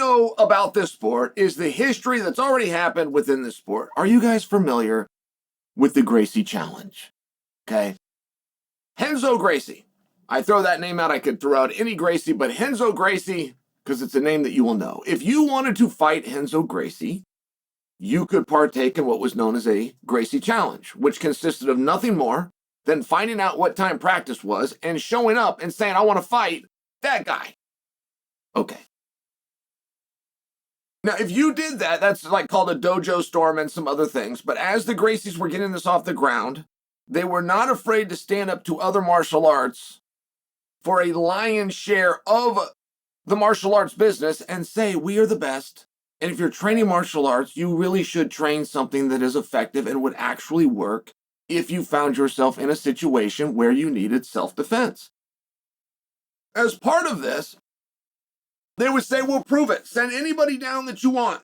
know about this sport is the history that's already happened within this sport. Are you guys familiar with the Gracie challenge? Okay. Renzo Gracie. I throw that name out. I could throw out any Gracie, but Renzo Gracie, because it's a name that you will know. If you wanted to fight Renzo Gracie, you could partake in what was known as a Gracie challenge, which consisted of nothing more than finding out what time practice was and showing up and saying, I want to fight that guy. Okay. Now, if you did that, that's like called a dojo storm and some other things. But as the Gracies were getting this off the ground, they were not afraid to stand up to other martial arts for a lion's share of the martial arts business and say, we are the best. And if you're training martial arts, you really should train something that is effective and would actually work if you found yourself in a situation where you needed self-defense. As part of this, they would say, well, prove it. Send anybody down that you want.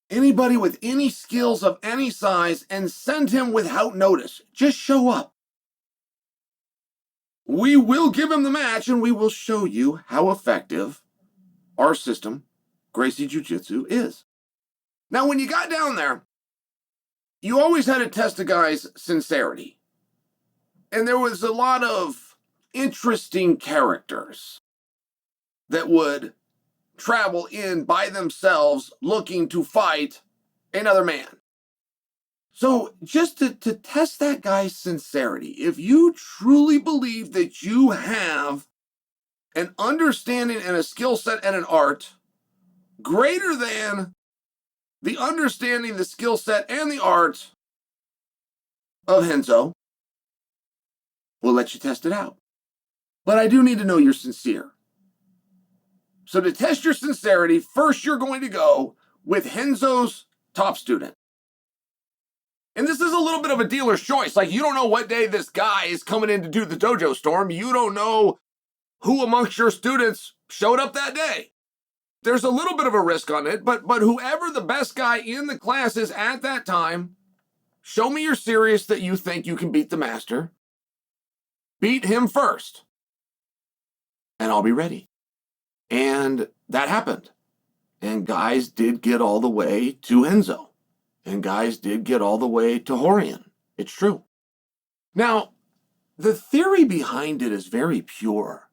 Anybody with any skills of any size, and send him without notice. Just show up. We will give him the match, and we will show you how effective our system, Gracie Jiu-Jitsu, is. Now, when you got down there, you always had to test a guy's sincerity. And there was a lot of interesting characters that would travel in by themselves looking to fight another man. So just to test that guy's sincerity, if you truly believe that you have an understanding and a skill set and an art greater than the understanding, the skill set, and the art of Renzo, we'll let you test it out. But I do need to know you're sincere. So to test your sincerity, first you're going to go with Renzo's top student. And this is a little bit of a dealer's choice. Like, you don't know what day this guy is coming in to do the dojo storm. You don't know who amongst your students showed up that day. There's a little bit of a risk on it, but whoever the best guy in the class is at that time, show me you're serious that you think you can beat the master. Beat him first, and I'll be ready. And that happened. And guys did get all the way to Renzo. And guys did get all the way to Horian. It's true. Now, the theory behind it is very pure.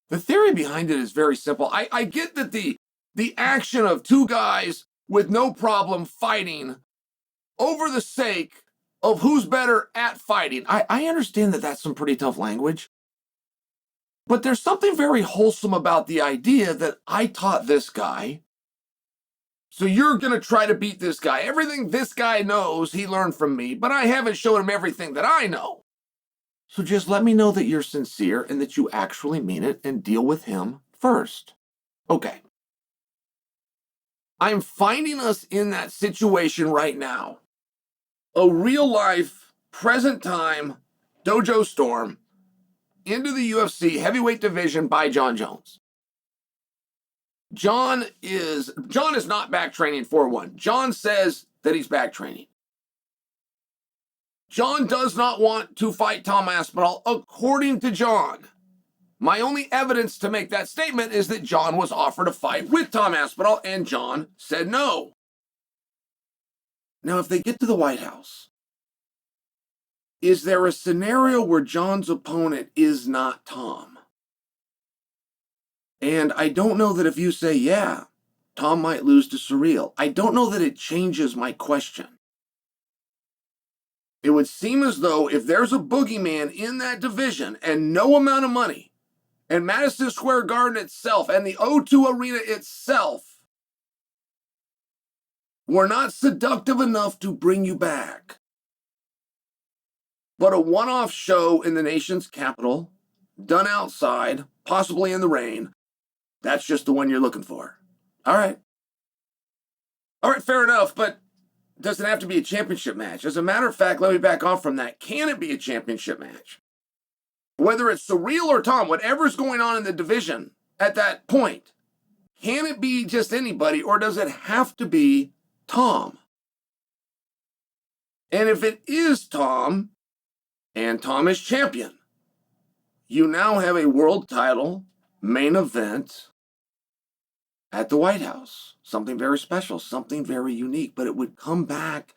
The theory behind it is very simple. I get that the action of two guys with no problem fighting over the sake of who's better at fighting. I understand that that's some pretty tough language. But there's something very wholesome about the idea that I taught this guy, so you're going to try to beat this guy. Everything this guy knows, he learned from me, but I haven't shown him everything that I know. So just let me know that you're sincere and that you actually mean it and deal with him first. Okay. I'm finding us in that situation right now. A real life, present time dojo storm into the UFC heavyweight division by Jon Jones. Jon is not back training for one. Jon says that he's back training. Jon does not want to fight Tom Aspinall, according to Jon. My only evidence to make that statement is that Jon was offered a fight with Tom Aspinall, and Jon said no. Now, if they get to the White House, is there a scenario where Jon's opponent is not Tom? And I don't know that if you say, yeah, Tom might lose to Surreal, I don't know that it changes my question. It would seem as though if there's a boogeyman in that division and no amount of money, and Madison Square Garden itself and the O2 Arena itself were not seductive enough to bring you back, but a one-off show in the nation's capital, done outside, possibly in the rain, that's just the one you're looking for. All right. All right, fair enough, but does it have to be a championship match? As a matter of fact, let me back off from that. Can it be a championship match? Whether it's Surreal or Tom, whatever's going on in the division at that point, can it be just anybody, or does it have to be Tom? And if it is Tom, and Tom is champion, you now have a world title main event at the White House. Something very special, something very unique, but it would come back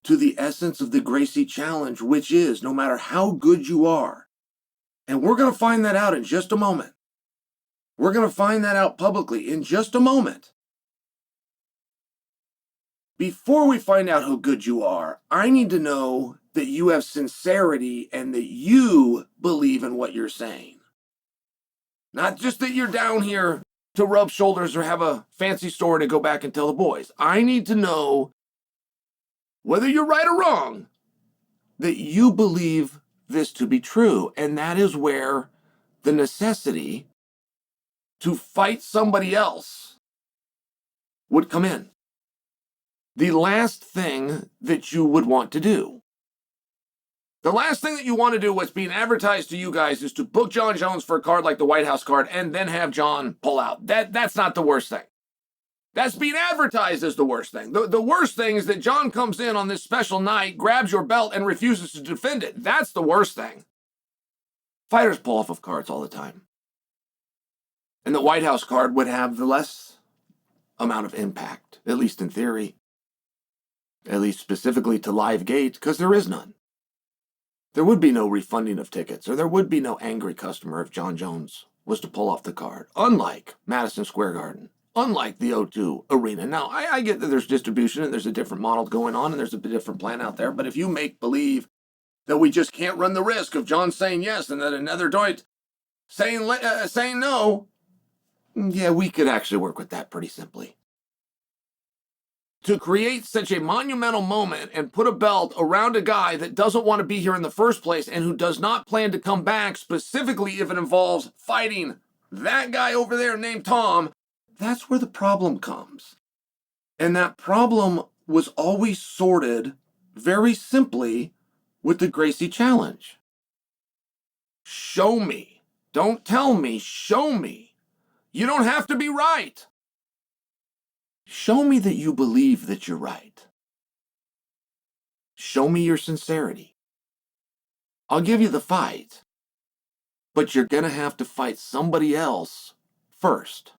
to the essence of the Gracie challenge, which is no matter how good you are, and we're going to find that out in just a moment. We're going to find that out publicly in just a moment. Before we find out how good you are, I need to know that you have sincerity and that you believe in what you're saying. Not just that you're down here to rub shoulders or have a fancy story to go back and tell the boys. I need to know, whether you're right or wrong, that you believe this to be true. And that is where the necessity to fight somebody else would come in. The last thing that you would want to do. The last thing that you want to do, what's being advertised to you guys, is to book Jon Jones for a card like the White House card and then have Jon pull out. That's not the worst thing. That's being advertised as the worst thing. The worst thing is that Jon comes in on this special night, grabs your belt, and refuses to defend it. That's the worst thing. Fighters pull off of cards all the time. And the White House card would have the less amount of impact, at least in theory. At least specifically to live gate, because there is none. There would be no refunding of tickets, or there would be no angry customer if Jon Jones was to pull off the card, unlike Madison Square Garden, unlike the O2 Arena. Now, I get that there's distribution and there's a different model going on and there's a different plan out there, but if you make believe that we just can't run the risk of Jon saying yes and then another doit saying no, yeah, we could actually work with that pretty simply. To create such a monumental moment and put a belt around a guy that doesn't want to be here in the first place and who does not plan to come back, specifically if it involves fighting that guy over there named Tom, that's where the problem comes. And that problem was always sorted very simply with the Gracie challenge. Show me. Don't tell me. Show me. You don't have to be right. Show me that you believe that you're right. Show me your sincerity. I'll give you the fight, but you're going to have to fight somebody else first.